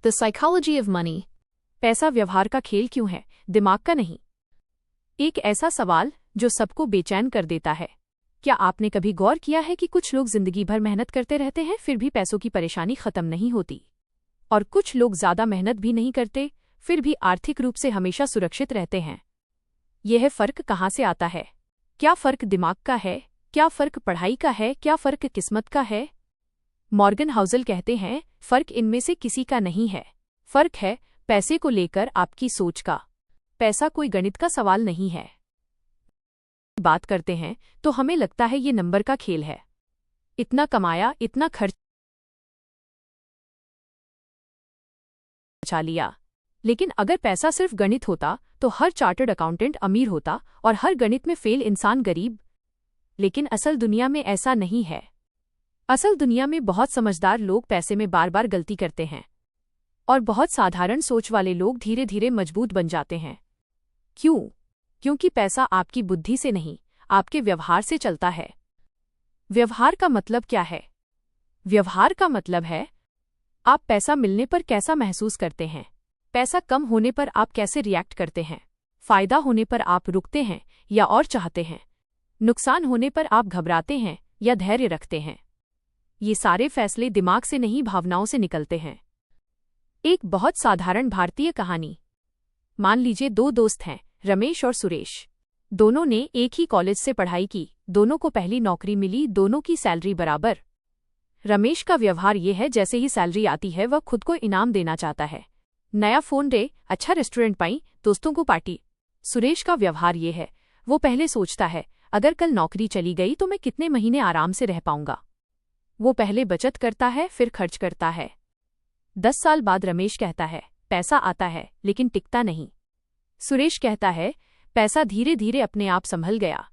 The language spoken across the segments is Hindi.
The psychology of money. पैसा व्यवहार का खेल क्यों है, दिमाग का नहीं? एक ऐसा सवाल जो सबको बेचैन कर देता है। क्या आपने कभी गौर किया है कि कुछ लोग जिंदगी भर मेहनत करते रहते हैं फिर भी पैसों की परेशानी खत्म नहीं होती, और कुछ लोग ज्यादा मेहनत भी नहीं करते फिर भी आर्थिक रूप से हमेशा सुरक्षित रहते हैं? यह फर्क कहाँ से आता है? क्या फर्क दिमाग का है? क्या फर्क पढ़ाई का है? क्या फर्क किस्मत का है? मॉर्गन हाउसल कहते हैं, फर्क इनमें से किसी का नहीं है। फर्क है पैसे को लेकर आपकी सोच का। पैसा कोई गणित का सवाल नहीं है। बात करते हैं तो हमें लगता है ये नंबर का खेल है। इतना कमाया, इतना खर्चा लिया। लेकिन अगर पैसा सिर्फ गणित होता तो हर चार्टर्ड अकाउंटेंट अमीर होता और हर गणित में फेल इंसान गरीब। लेकिन असल दुनिया में ऐसा नहीं है। असल दुनिया में बहुत समझदार लोग पैसे में बार बार गलती करते हैं, और बहुत साधारण सोच वाले लोग धीरे धीरे मजबूत बन जाते हैं। क्यों? क्योंकि पैसा आपकी बुद्धि से नहीं, आपके व्यवहार से चलता है। व्यवहार का मतलब क्या है? व्यवहार का मतलब है आप पैसा मिलने पर कैसा महसूस करते हैं, पैसा कम होने पर आप कैसे रिएक्ट करते हैं, फायदा होने पर आप रुकते हैं या और चाहते हैं, नुकसान होने पर आप घबराते हैं या धैर्य रखते हैं। ये सारे फैसले दिमाग से नहीं, भावनाओं से निकलते हैं। एक बहुत साधारण भारतीय कहानी। मान लीजिए दो दोस्त हैं, रमेश और सुरेश। दोनों ने एक ही कॉलेज से पढ़ाई की, दोनों को पहली नौकरी मिली, दोनों की सैलरी बराबर। रमेश का व्यवहार ये है, जैसे ही सैलरी आती है वह खुद को इनाम देना चाहता है। नया फोन रे, अच्छा रेस्टोरेंट पाई, दोस्तों को पार्टी। सुरेश का व्यवहार ये है, वो पहले सोचता है अगर कल नौकरी चली गई तो मैं कितने महीने आराम से रह पाऊंगा। वो पहले बचत करता है फिर खर्च करता है। 10 साल बाद रमेश कहता है पैसा आता है लेकिन टिकता नहीं। सुरेश कहता है पैसा धीरे धीरे अपने आप संभल गया।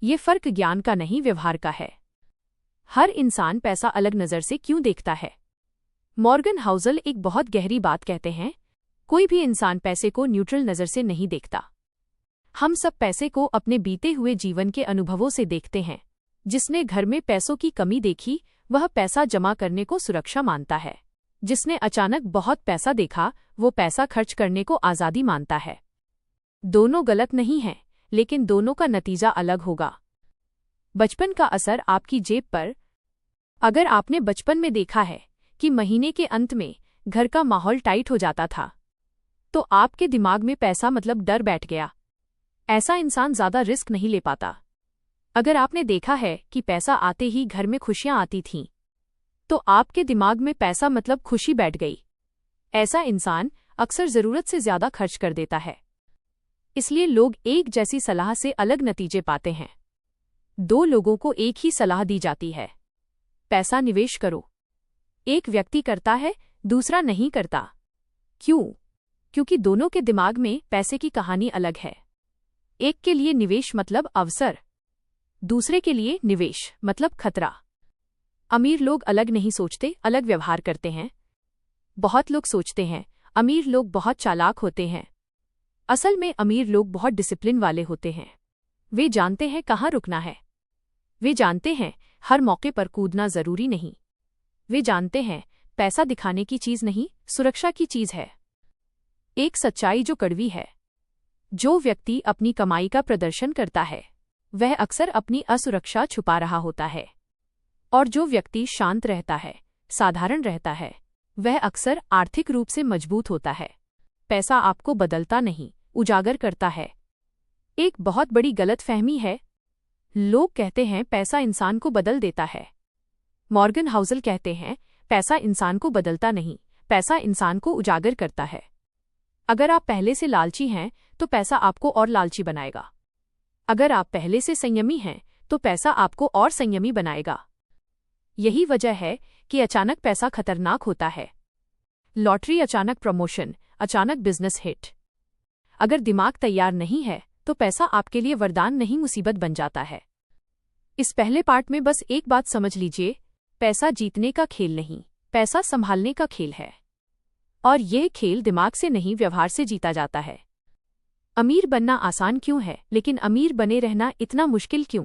ये फर्क ज्ञान का नहीं, व्यवहार का है। हर इंसान पैसा अलग नजर से क्यों देखता है? मॉर्गन हाउसल एक बहुत गहरी बात कहते हैं, कोई भी इंसान पैसे को न्यूट्रल नजर से नहीं देखता। हम सब पैसे को अपने बीते हुए जीवन के अनुभवों से देखते हैं। जिसने घर में पैसों की कमी देखी वह पैसा जमा करने को सुरक्षा मानता है। जिसने अचानक बहुत पैसा देखा वो पैसा खर्च करने को आज़ादी मानता है। दोनों गलत नहीं हैं, लेकिन दोनों का नतीजा अलग होगा। बचपन का असर आपकी जेब पर। अगर आपने बचपन में देखा है कि महीने के अंत में घर का माहौल टाइट हो जाता था, तो आपके दिमाग में पैसा मतलब डर बैठ गया। ऐसा इंसान ज्यादा रिस्क नहीं ले पाता। अगर आपने देखा है कि पैसा आते ही घर में खुशियां आती थीं, तो आपके दिमाग में पैसा मतलब खुशी बैठ गई। ऐसा इंसान अक्सर जरूरत से ज्यादा खर्च कर देता है। इसलिए लोग एक जैसी सलाह से अलग नतीजे पाते हैं। दो लोगों को एक ही सलाह दी जाती है, पैसा निवेश करो। एक व्यक्ति करता है, दूसरा नहीं करता। क्यों? क्योंकि दोनों के दिमाग में पैसे की कहानी अलग है। एक के लिए निवेश मतलब अवसर, दूसरे के लिए निवेश मतलब खतरा। अमीर लोग अलग नहीं सोचते, अलग व्यवहार करते हैं। बहुत लोग सोचते हैं अमीर लोग बहुत चालाक होते हैं। असल में अमीर लोग बहुत डिसिप्लिन वाले होते हैं। वे जानते हैं कहाँ रुकना है। वे जानते हैं हर मौके पर कूदना जरूरी नहीं। वे जानते हैं पैसा दिखाने की चीज नहीं, सुरक्षा की चीज है। एक सच्चाई जो कड़वी है, जो व्यक्ति अपनी कमाई का प्रदर्शन करता है वह अक्सर अपनी असुरक्षा छुपा रहा होता है, और जो व्यक्ति शांत रहता है, साधारण रहता है, वह अक्सर आर्थिक रूप से मजबूत होता है। पैसा आपको बदलता नहीं, उजागर करता है। एक बहुत बड़ी गलतफहमी है, लोग कहते हैं पैसा इंसान को बदल देता है। मॉर्गन हाउसल कहते हैं पैसा इंसान को बदलता नहीं, पैसा इंसान को उजागर करता है। अगर आप पहले से लालची हैं तो पैसा आपको और लालची बनाएगा। अगर आप पहले से संयमी हैं तो पैसा आपको और संयमी बनाएगा। यही वजह है कि अचानक पैसा खतरनाक होता है। लॉटरी, अचानक प्रमोशन, अचानक बिजनेस हिट। अगर दिमाग तैयार नहीं है तो पैसा आपके लिए वरदान नहीं, मुसीबत बन जाता है। इस पहले पार्ट में बस एक बात समझ लीजिए, पैसा जीतने का खेल नहीं, पैसा संभालने का खेल है। और यह खेल दिमाग से नहीं, व्यवहार से जीता जाता है। अमीर बनना आसान क्यों है, लेकिन अमीर बने रहना इतना मुश्किल क्यों?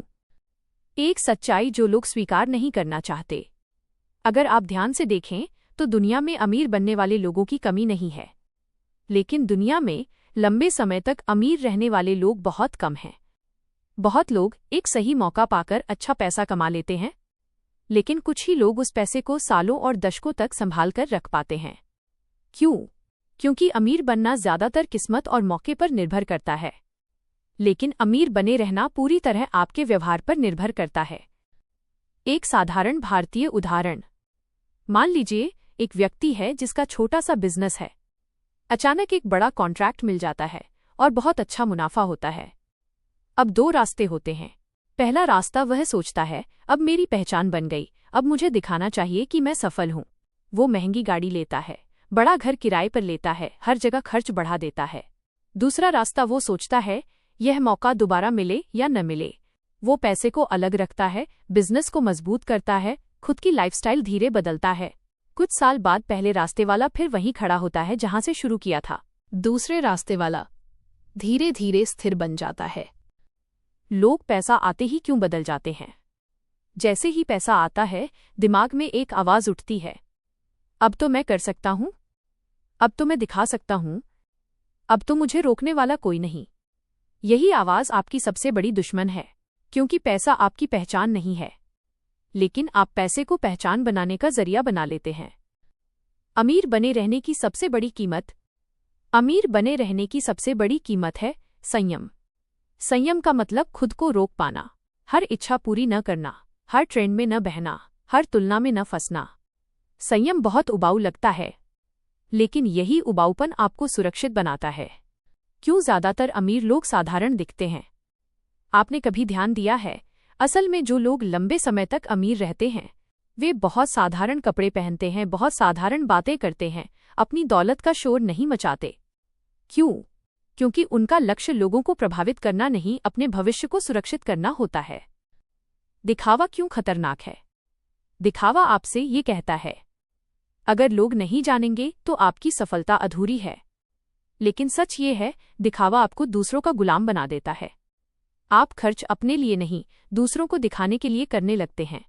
एक सच्चाई जो लोग स्वीकार नहीं करना चाहते। अगर आप ध्यान से देखें तो दुनिया में अमीर बनने वाले लोगों की कमी नहीं है। लेकिन दुनिया में लंबे समय तक अमीर रहने वाले लोग बहुत कम हैं। बहुत लोग एक सही मौका पाकर अच्छा पैसा कमा लेते हैं, लेकिन कुछ ही लोग उस पैसे को सालों और दशकों तक संभाल कर रख पाते हैं। क्यों? क्योंकि अमीर बनना ज्यादातर किस्मत और मौके पर निर्भर करता है, लेकिन अमीर बने रहना पूरी तरह आपके व्यवहार पर निर्भर करता है। एक साधारण भारतीय उदाहरण। मान लीजिए एक व्यक्ति है जिसका छोटा सा बिजनेस है। अचानक एक बड़ा कॉन्ट्रैक्ट मिल जाता है और बहुत अच्छा मुनाफा होता है। अब दो रास्ते होते हैं। पहला रास्ता, वह सोचता है अब मेरी पहचान बन गई, अब मुझे दिखाना चाहिए कि मैं सफल हूं। वो महंगी गाड़ी लेता है, बड़ा घर किराए पर लेता है, हर जगह खर्च बढ़ा देता है। दूसरा रास्ता, वो सोचता है यह मौका दोबारा मिले या न मिले। वो पैसे को अलग रखता है, बिजनेस को मजबूत करता है, खुद की लाइफस्टाइल धीरे बदलता है। कुछ साल बाद पहले रास्ते वाला फिर वहीं खड़ा होता है जहां से शुरू किया था। दूसरे रास्ते वाला धीरे धीरे स्थिर बन जाता है। लोग पैसा आते ही क्यों बदल जाते हैं? जैसे ही पैसा आता है, दिमाग में एक आवाज उठती है, अब तो मैं कर सकता हूं, अब तो मैं दिखा सकता हूं, अब तो मुझे रोकने वाला कोई नहीं। यही आवाज आपकी सबसे बड़ी दुश्मन है, क्योंकि पैसा आपकी पहचान नहीं है, लेकिन आप पैसे को पहचान बनाने का जरिया बना लेते हैं। अमीर बने रहने की सबसे बड़ी कीमत अमीर बने रहने की सबसे बड़ी कीमत है संयम। संयम का मतलब खुद को रोक पाना, हर इच्छा पूरी न करना, हर ट्रेंड में न बहना, हर तुलना में न फंसना। संयम बहुत उबाऊ लगता है, लेकिन यही उबाऊपन आपको सुरक्षित बनाता है। क्यों ज्यादातर अमीर लोग साधारण दिखते हैं? आपने कभी ध्यान दिया है, असल में जो लोग लंबे समय तक अमीर रहते हैं, वे बहुत साधारण कपड़े पहनते हैं, बहुत साधारण बातें करते हैं, अपनी दौलत का शोर नहीं मचाते। क्यों? क्योंकि उनका लक्ष्य लोगों को प्रभावित करना नहीं, अपने भविष्य को सुरक्षित करना होता है। दिखावा क्यों खतरनाक है? दिखावा आपसे ये कहता है, अगर लोग नहीं जानेंगे तो आपकी सफलता अधूरी है। लेकिन सच ये है, दिखावा आपको दूसरों का गुलाम बना देता है। आप खर्च अपने लिए नहीं, दूसरों को दिखाने के लिए करने लगते हैं।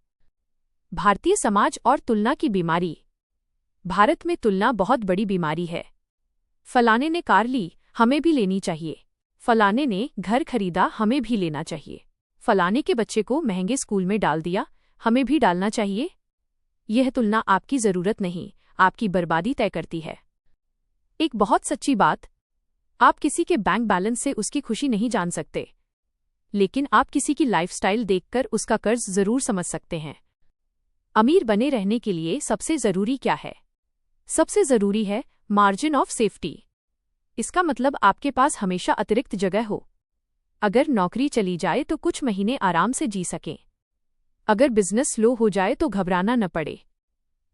भारतीय समाज और तुलना की बीमारी। भारत में तुलना बहुत बड़ी बीमारी है। फलाने ने कार ली, हमें भी लेनी चाहिए। फलाने ने घर खरीदा, हमें भी लेना चाहिए। फलाने के बच्चे को महंगे स्कूल में डाल दिया, हमें भी डालना चाहिए। यह तुलना आपकी जरूरत नहीं, आपकी बर्बादी तय करती है। एक बहुत सच्ची बात, आप किसी के बैंक बैलेंस से उसकी खुशी नहीं जान सकते, लेकिन आप किसी की लाइफस्टाइल देखकर उसका कर्ज जरूर समझ सकते हैं। अमीर बने रहने के लिए सबसे जरूरी क्या है? सबसे जरूरी है मार्जिन ऑफ सेफ्टी। इसका मतलब आपके पास हमेशा अतिरिक्त जगह हो। अगर नौकरी चली जाए तो कुछ महीने आराम से जी सकें। अगर बिजनेस स्लो हो जाए तो घबराना न पड़े।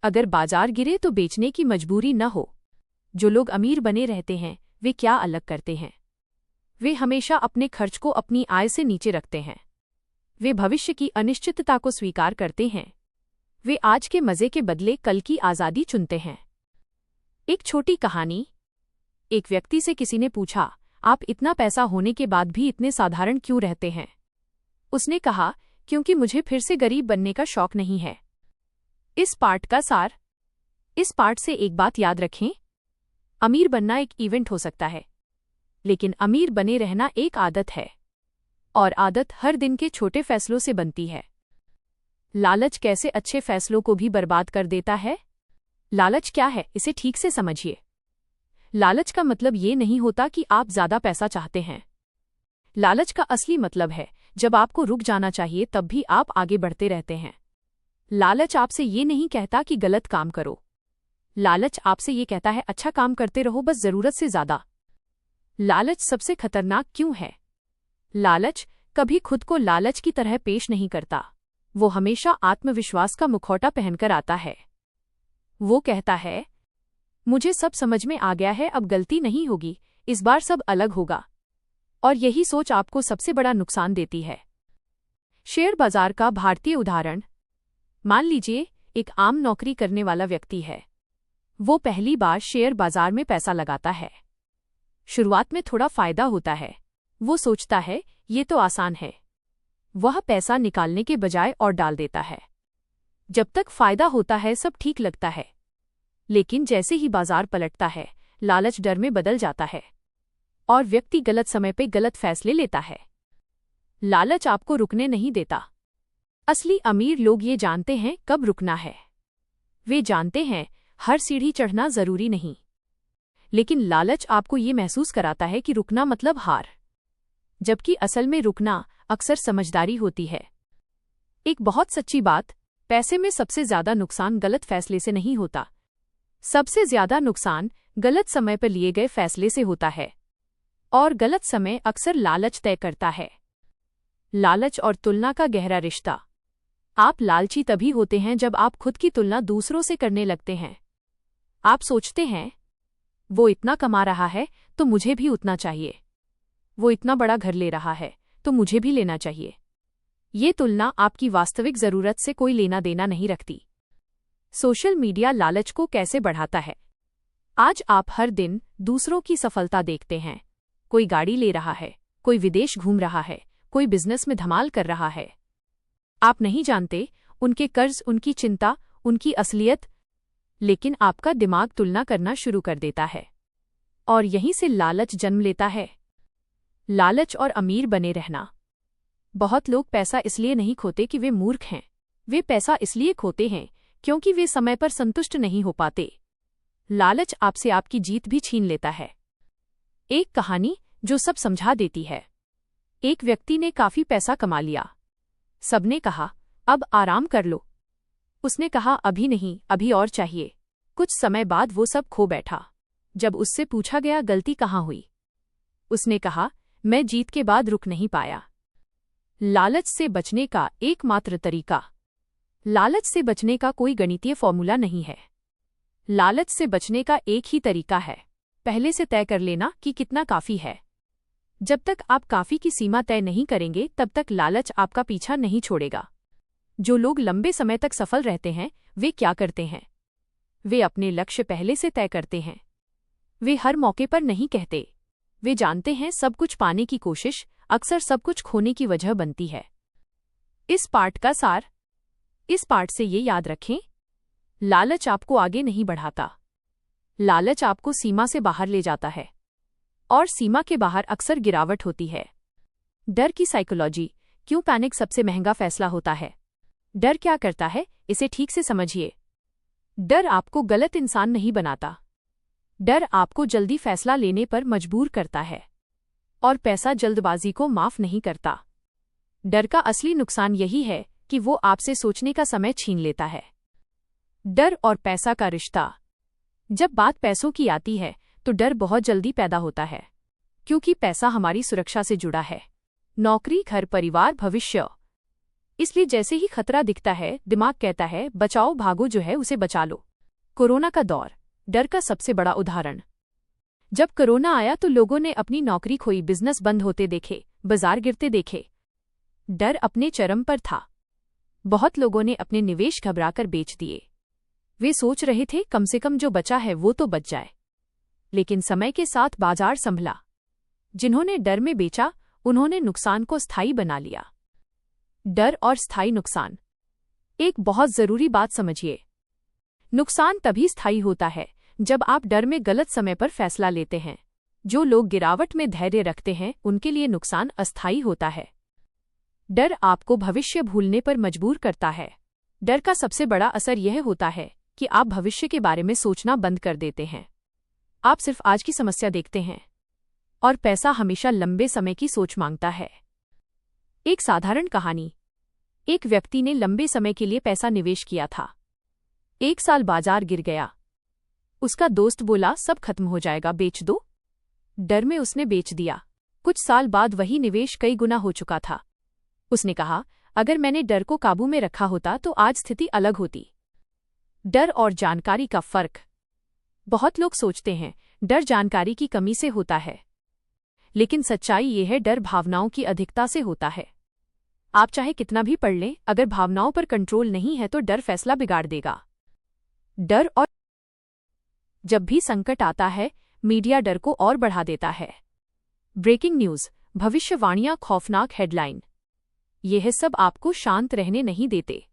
अगर बाजार गिरे तो बेचने की मजबूरी न हो। जो लोग अमीर बने रहते हैं, वे क्या अलग करते हैं? वे हमेशा अपने खर्च को अपनी आय से नीचे रखते हैं। वे भविष्य की अनिश्चितता को स्वीकार करते हैं। वे आज के मजे के बदले कल की आजादी चुनते हैं। एक छोटी कहानी। एक व्यक्ति से किसी ने पूछा, आप इतना पैसा होने के बाद भी इतने साधारण क्यों रहते हैं? उसने कहा, क्योंकि मुझे फिर से गरीब बनने का शौक नहीं है। इस पाठ का सार। इस पाठ से एक बात याद रखें, अमीर बनना एक इवेंट हो सकता है, लेकिन अमीर बने रहना एक आदत है, और आदत हर दिन के छोटे फैसलों से बनती है। लालच कैसे अच्छे फैसलों को भी बर्बाद कर देता है? लालच क्या है, इसे ठीक से समझिए। लालच का मतलब ये नहीं होता कि आप ज्यादा पैसा चाहते हैं। लालच का असली मतलब है, जब आपको रुक जाना चाहिए तब भी आप आगे बढ़ते रहते हैं। लालच आपसे ये नहीं कहता कि गलत काम करो। लालच आपसे ये कहता है, अच्छा काम करते रहो, बस जरूरत से ज्यादा। लालच सबसे खतरनाक क्यों है? लालच कभी खुद को लालच की तरह पेश नहीं करता। वो हमेशा आत्मविश्वास का मुखौटा पहनकर आता है। वो कहता है, मुझे सब समझ में आ गया है, अब गलती नहीं होगी, इस बार सब अलग होगा। और यही सोच आपको सबसे बड़ा नुकसान देती है। शेयर बाजार का भारतीय उदाहरण। मान लीजिए एक आम नौकरी करने वाला व्यक्ति है। वो पहली बार शेयर बाजार में पैसा लगाता है। शुरुआत में थोड़ा फायदा होता है। वो सोचता है ये तो आसान है। वह पैसा निकालने के बजाय और डाल देता है। जब तक फायदा होता है सब ठीक लगता है। लेकिन जैसे ही बाजार पलटता है, लालच डर में बदल जाता है और व्यक्ति गलत समय पे गलत फैसले लेता है। लालच आपको रुकने नहीं देता। असली अमीर लोग ये जानते हैं कब रुकना है। वे जानते हैं हर सीढ़ी चढ़ना जरूरी नहीं, लेकिन लालच आपको ये महसूस कराता है कि रुकना मतलब हार, जबकि असल में रुकना अक्सर समझदारी होती है। एक बहुत सच्ची बात, पैसे में सबसे ज्यादा नुकसान गलत फैसले से नहीं होता, सबसे ज्यादा नुकसान गलत समय पर लिए गए फैसले से होता है, और गलत समय अक्सर लालच तय करता है। लालच और तुलना का गहरा रिश्ता। आप लालची तभी होते हैं जब आप खुद की तुलना दूसरों से करने लगते हैं। आप सोचते हैं, वो इतना कमा रहा है तो मुझे भी उतना चाहिए, वो इतना बड़ा घर ले रहा है तो मुझे भी लेना चाहिए। ये तुलना आपकी वास्तविक जरूरत से कोई लेना देना नहीं रखती। सोशल मीडिया लालच को कैसे बढ़ाता है? आज आप हर दिन दूसरों की सफलता देखते हैं। कोई गाड़ी ले रहा है, कोई विदेश घूम रहा है, कोई बिजनेस में धमाल कर रहा है। आप नहीं जानते उनके कर्ज, उनकी चिंता, उनकी असलियत, लेकिन आपका दिमाग तुलना करना शुरू कर देता है और यहीं से लालच जन्म लेता है। लालच और अमीर बने रहना। बहुत लोग पैसा इसलिए नहीं खोते कि वे मूर्ख हैं, वे पैसा इसलिए खोते हैं क्योंकि वे समय पर संतुष्ट नहीं हो पाते। लालच आपसे आपकी जीत भी छीन लेता है। एक कहानी जो सब समझा देती है। एक व्यक्ति ने काफी पैसा कमा लिया। सबने कहा, अब आराम कर लो। उसने कहा, अभी नहीं, अभी और चाहिए। कुछ समय बाद वो सब खो बैठा। जब उससे पूछा गया गलती कहाँ हुई, उसने कहा, मैं जीत के बाद रुक नहीं पाया। लालच से बचने का एकमात्र तरीका। लालच से बचने का कोई गणितीय फॉर्मूला नहीं है। लालच से बचने का एक ही तरीका है, पहले से तय कर लेना कि कितना काफी है। जब तक आप काफी की सीमा तय नहीं करेंगे, तब तक लालच आपका पीछा नहीं छोड़ेगा। जो लोग लंबे समय तक सफल रहते हैं, वे क्या करते हैं? वे अपने लक्ष्य पहले से तय करते हैं। वे हर मौके पर नहीं कहते। वे जानते हैं सब कुछ पाने की कोशिश अक्सर सब कुछ खोने की वजह बनती है। इस पाठ का सार। इस पाठ से ये याद रखें, लालच आपको आगे नहीं बढ़ाता। लालच आपको सीमा से बाहर ले जाता है, और सीमा के बाहर अक्सर गिरावट होती है। डर की साइकोलॉजी। क्यों पैनिक सबसे महंगा फैसला होता है? डर क्या करता है, इसे ठीक से समझिए। डर आपको गलत इंसान नहीं बनाता। डर आपको जल्दी फैसला लेने पर मजबूर करता है, और पैसा जल्दबाजी को माफ नहीं करता। डर का असली नुकसान यही है कि वो आपसे सोचने का समय छीन लेता है। डर और पैसा का रिश्ता। जब बात पैसों की आती है तो डर बहुत जल्दी पैदा होता है, क्योंकि पैसा हमारी सुरक्षा से जुड़ा है। नौकरी, घर, परिवार, भविष्य। इसलिए जैसे ही खतरा दिखता है, दिमाग कहता है, बचाओ, भागो, जो है उसे बचा लो। कोरोना का दौर डर का सबसे बड़ा उदाहरण। जब कोरोना आया तो लोगों ने अपनी नौकरी खोई, बिजनेस बंद होते देखे, बाजार गिरते देखे। डर अपने चरम पर था। बहुत लोगों ने अपने निवेश घबराकर बेच दिए। वे सोच रहे थे कम से कम जो बचा है वो तो बच जाए। लेकिन समय के साथ बाजार संभला। जिन्होंने डर में बेचा, उन्होंने नुकसान को स्थायी बना लिया। डर और स्थायी नुकसान। एक बहुत जरूरी बात समझिए, नुकसान तभी स्थायी होता है जब आप डर में गलत समय पर फैसला लेते हैं। जो लोग गिरावट में धैर्य रखते हैं, उनके लिए नुकसान अस्थायी होता है। डर आपको भविष्य भूलने पर मजबूर करता है। डर का सबसे बड़ा असर यह होता है कि आप भविष्य के बारे में सोचना बंद कर देते हैं। आप सिर्फ आज की समस्या देखते हैं, और पैसा हमेशा लंबे समय की सोच मांगता है। एक साधारण कहानी। एक व्यक्ति ने लंबे समय के लिए पैसा निवेश किया था। एक साल बाजार गिर गया। उसका दोस्त बोला, सब खत्म हो जाएगा, बेच दो। डर में उसने बेच दिया। कुछ साल बाद वही निवेश कई गुना हो चुका था। उसने कहा, अगर मैंने डर को काबू में रखा होता तो आज स्थिति अलग होती। डर और जानकारी का फर्क। बहुत लोग सोचते हैं डर जानकारी की कमी से होता है, लेकिन सच्चाई ये है, डर भावनाओं की अधिकता से होता है। आप चाहे कितना भी पढ़ लें, अगर भावनाओं पर कंट्रोल नहीं है तो डर फैसला बिगाड़ देगा। डर और जब भी संकट आता है, मीडिया डर को और बढ़ा देता है। ब्रेकिंग न्यूज, भविष्यवाणियां, खौफनाक हेडलाइन। यह सब आपको शांत रहने नहीं देते,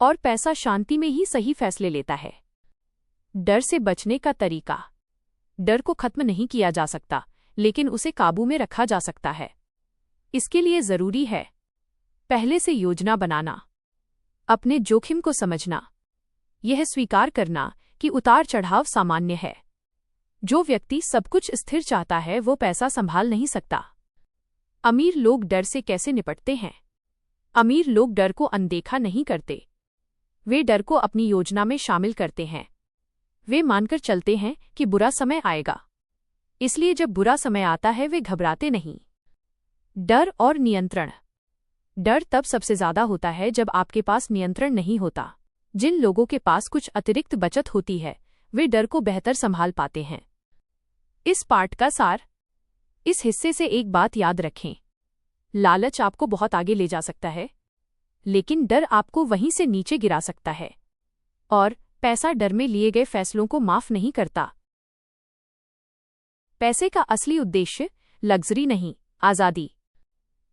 और पैसा शांति में ही सही फैसले लेता है। डर से बचने का तरीका। डर को खत्म नहीं किया जा सकता, लेकिन उसे काबू में रखा जा सकता है। इसके लिए जरूरी है पहले से योजना बनाना, अपने जोखिम को समझना, यह स्वीकार करना कि उतार चढ़ाव सामान्य है। जो व्यक्ति सब कुछ स्थिर चाहता है वो पैसा संभाल नहीं सकता। अमीर लोग डर से कैसे निपटते हैं? अमीर लोग डर को अनदेखा नहीं करते। वे डर को अपनी योजना में शामिल करते हैं। वे मानकर चलते हैं कि बुरा समय आएगा, इसलिए जब बुरा समय आता है वे घबराते नहीं। डर और नियंत्रण। डर तब सबसे ज्यादा होता है जब आपके पास नियंत्रण नहीं होता। जिन लोगों के पास कुछ अतिरिक्त बचत होती है वे डर को बेहतर संभाल पाते हैं। इस पाठ का सार। इस हिस्से से एक बात याद रखें, लालच आपको बहुत आगे ले जा सकता है, लेकिन डर आपको वहीं से नीचे गिरा सकता है। और पैसा डर में लिए गए फैसलों को माफ नहीं करता। पैसे का असली उद्देश्य लग्जरी नहीं, आजादी।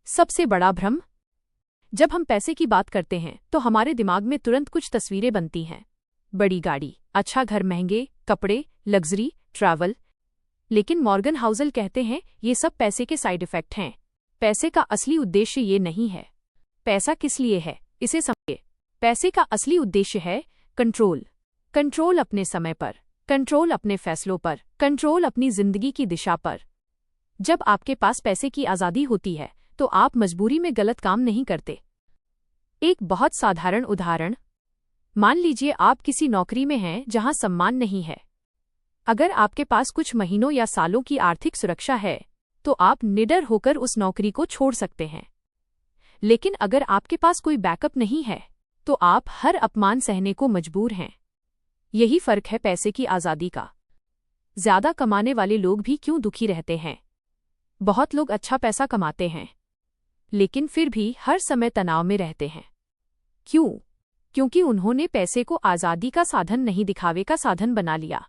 सबसे बड़ा भ्रम। जब हम पैसे की बात करते हैं तो हमारे दिमाग में तुरंत कुछ तस्वीरें बनती हैं। बड़ी गाड़ी, अच्छा घर, महंगे कपड़े, लग्जरी, ट्रैवल। लेकिन मॉर्गन हाउसल कहते हैं ये सब पैसे के साइड इफेक्ट हैं। पैसे का असली उद्देश्य ये नहीं है। पैसा किस लिए है इसे समझिए। पैसे का असली उद्देश्य है कंट्रोल। कंट्रोल अपने समय पर, कंट्रोल अपने फैसलों पर, कंट्रोल अपनी जिंदगी की दिशा पर। जब आपके पास पैसे की आजादी होती है तो आप मजबूरी में गलत काम नहीं करते। एक बहुत साधारण उदाहरण। मान लीजिए आप किसी नौकरी में हैं जहां सम्मान नहीं है। अगर आपके पास कुछ महीनों या सालों की आर्थिक सुरक्षा है तो आप निडर होकर उस नौकरी को छोड़ सकते हैं। लेकिन अगर आपके पास कोई बैकअप नहीं है तो आप हर अपमान सहने को मजबूर हैं। यही फर्क है पैसे की आजादी का। ज्यादा कमाने वाले लोग भी क्यों दुखी रहते हैं? बहुत लोग अच्छा पैसा कमाते हैं लेकिन फिर भी हर समय तनाव में रहते हैं। क्यों? क्योंकि उन्होंने पैसे को आजादी का साधन नहीं, दिखावे का साधन बना लिया।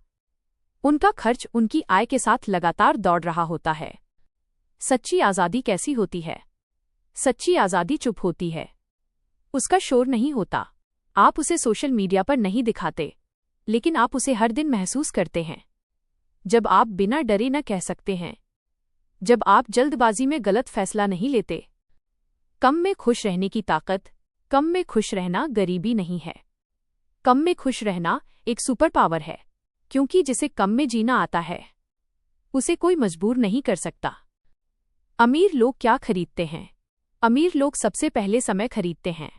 उनका खर्च उनकी आय के साथ लगातार दौड़ रहा होता है। सच्ची आजादी कैसी होती है? सच्ची आजादी चुप होती है। उसका शोर नहीं होता। आप उसे सोशल मीडिया पर नहीं दिखाते, लेकिन आप उसे हर दिन महसूस करते हैं। जब आप बिना डरे न कह सकते हैं, जब आप जल्दबाजी में गलत फैसला नहीं लेते। कम में खुश रहने की ताकत। कम में खुश रहना गरीबी नहीं है। कम में खुश रहना एक सुपर पावर है, क्योंकि जिसे कम में जीना आता है उसे कोई मजबूर नहीं कर सकता। अमीर लोग क्या खरीदते हैं? अमीर लोग सबसे पहले समय खरीदते हैं।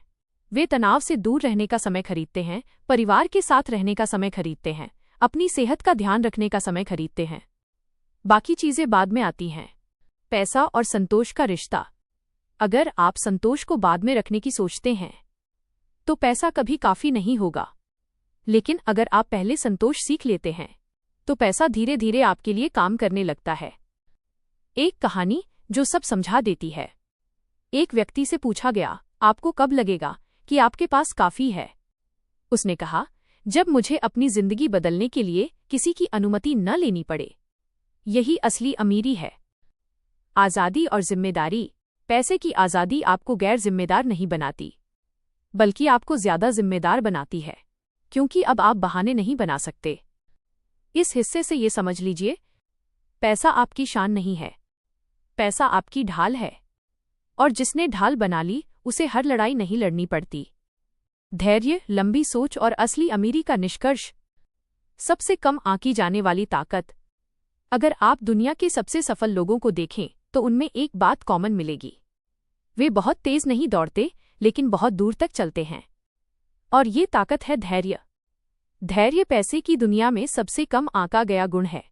वे तनाव से दूर रहने का समय खरीदते हैं, परिवार के साथ रहने का समय खरीदते हैं, अपनी सेहत का ध्यान रखने का समय खरीदते हैं। बाकी चीजें बाद में आती हैं। पैसा और संतोष का रिश्ता। अगर आप संतोष को बाद में रखने की सोचते हैं तो पैसा कभी काफी नहीं होगा। लेकिन अगर आप पहले संतोष सीख लेते हैं तो पैसा धीरे धीरे आपके लिए काम करने लगता है। एक कहानी जो सब समझा देती है। एक व्यक्ति से पूछा गया, आपको कब लगेगा कि आपके पास काफी है? उसने कहा, जब मुझे अपनी जिंदगी बदलने के लिए किसी की अनुमति न लेनी पड़े। यही असली अमीरी है। आजादी और जिम्मेदारी। पैसे की आजादी आपको गैर जिम्मेदार नहीं बनाती, बल्कि आपको ज्यादा जिम्मेदार बनाती है, क्योंकि अब आप बहाने नहीं बना सकते। इस हिस्से से ये समझ लीजिए, पैसा आपकी शान नहीं है, पैसा आपकी ढाल है। और जिसने ढाल बना ली उसे हर लड़ाई नहीं लड़नी पड़ती। धैर्य, लंबी सोच और असली अमीरी का निष्कर्ष। सबसे कम आंकी जाने वाली ताकत। अगर आप दुनिया के सबसे सफल लोगों को देखें तो उनमें एक बात कॉमन मिलेगी। वे बहुत तेज नहीं दौड़ते, लेकिन बहुत दूर तक चलते हैं। और ये ताकत है धैर्य। धैर्य पैसे की दुनिया में सबसे कम आंका गया गुण है।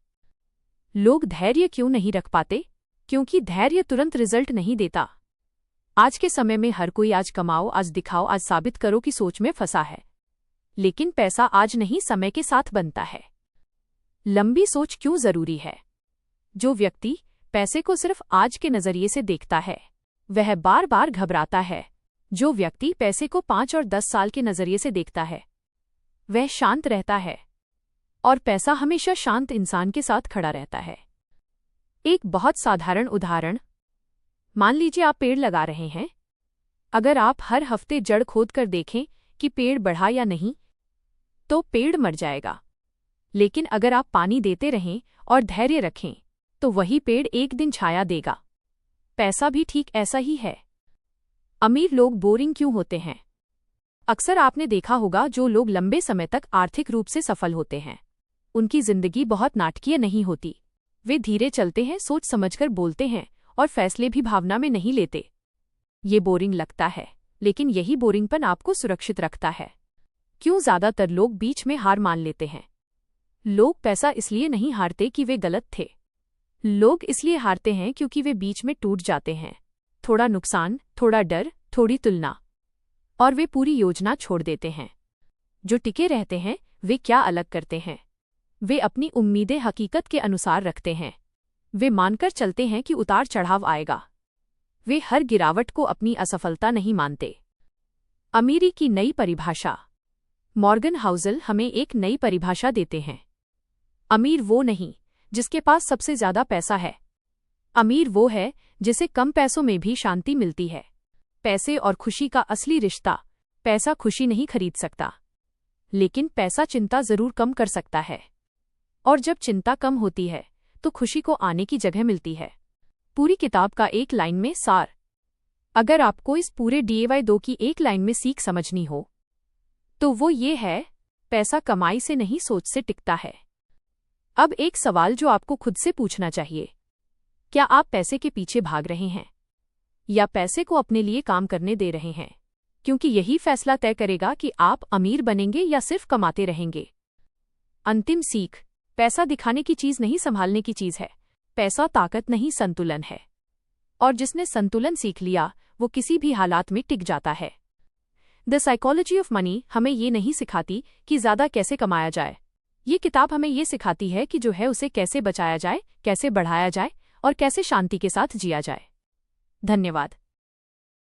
लोग धैर्य क्यों नहीं रख पाते? क्योंकि धैर्य तुरंत रिजल्ट नहीं देता। आज के समय में हर कोई आज कमाओ, आज दिखाओ, आज साबित करो की सोच में फंसा है। लेकिन पैसा आज नहीं, समय के साथ बनता है। लंबी सोच क्यों जरूरी है? जो व्यक्ति पैसे को सिर्फ आज के नजरिए से देखता है वह बार बार घबराता है। जो व्यक्ति पैसे को 5 और 10 साल के नजरिए से देखता है वह शांत रहता है। और पैसा हमेशा शांत इंसान के साथ खड़ा रहता है। एक बहुत साधारण उदाहरण। मान लीजिए आप पेड़ लगा रहे हैं। अगर आप हर हफ्ते जड़ खोद कर देखें कि पेड़ बढ़ा या नहीं, तो पेड़ मर जाएगा। लेकिन अगर आप पानी देते रहें और धैर्य रखें तो वही पेड़ एक दिन छाया देगा। पैसा भी ठीक ऐसा ही है। अमीर लोग बोरिंग क्यों होते हैं? अक्सर आपने देखा होगा जो लोग लंबे समय तक आर्थिक रूप से सफल होते हैं उनकी जिंदगी बहुत नाटकीय नहीं होती। वे धीरे चलते हैं, सोच समझकर बोलते हैं और फैसले भी भावना में नहीं लेते। ये बोरिंग लगता है, लेकिन यही बोरिंगपन आपको सुरक्षित रखता है। क्यों ज्यादातर लोग बीच में हार मान लेते हैं? लोग पैसा इसलिए नहीं हारते कि वे गलत थे। लोग इसलिए हारते हैं क्योंकि वे बीच में टूट जाते हैं। थोड़ा नुकसान, थोड़ा डर, थोड़ी तुलना, और वे पूरी योजना छोड़ देते हैं। जो टिके रहते हैं वे क्या अलग करते हैं? वे अपनी उम्मीदें हकीकत के अनुसार रखते हैं। वे मानकर चलते हैं कि उतार चढ़ाव आएगा। वे हर गिरावट को अपनी असफलता नहीं मानते। अमीरी की नई परिभाषा। मॉर्गन हाउसल हमें एक नई परिभाषा देते हैं। अमीर वो नहीं जिसके पास सबसे ज्यादा पैसा है। अमीर वो है जिसे कम पैसों में भी शांति मिलती है। पैसे और खुशी का असली रिश्ता। पैसा खुशी नहीं खरीद सकता, लेकिन पैसा चिंता जरूर कम कर सकता है। और जब चिंता कम होती है तो खुशी को आने की जगह मिलती है। पूरी किताब का एक लाइन में सार। अगर आपको इस पूरे DIY2 की एक लाइन में सीख समझनी हो तो वो ये है, पैसा कमाई से नहीं सोच से टिकता है। अब एक सवाल जो आपको खुद से पूछना चाहिए, क्या आप पैसे के पीछे भाग रहे हैं या पैसे को अपने लिए काम करने दे रहे हैं? क्योंकि यही फैसला तय करेगा कि आप अमीर बनेंगे या सिर्फ कमाते रहेंगे। अंतिम सीख। पैसा दिखाने की चीज नहीं, संभालने की चीज है। पैसा ताकत नहीं, संतुलन है। और जिसने संतुलन सीख लिया वो किसी भी हालात में टिक जाता है। द साइकोलॉजी ऑफ मनी हमें ये नहीं सिखाती कि ज्यादा कैसे कमाया जाए। ये किताब हमें ये सिखाती है कि जो है उसे कैसे बचाया जाए, कैसे बढ़ाया जाए और कैसे शांति के साथ जिया जाए। धन्यवाद।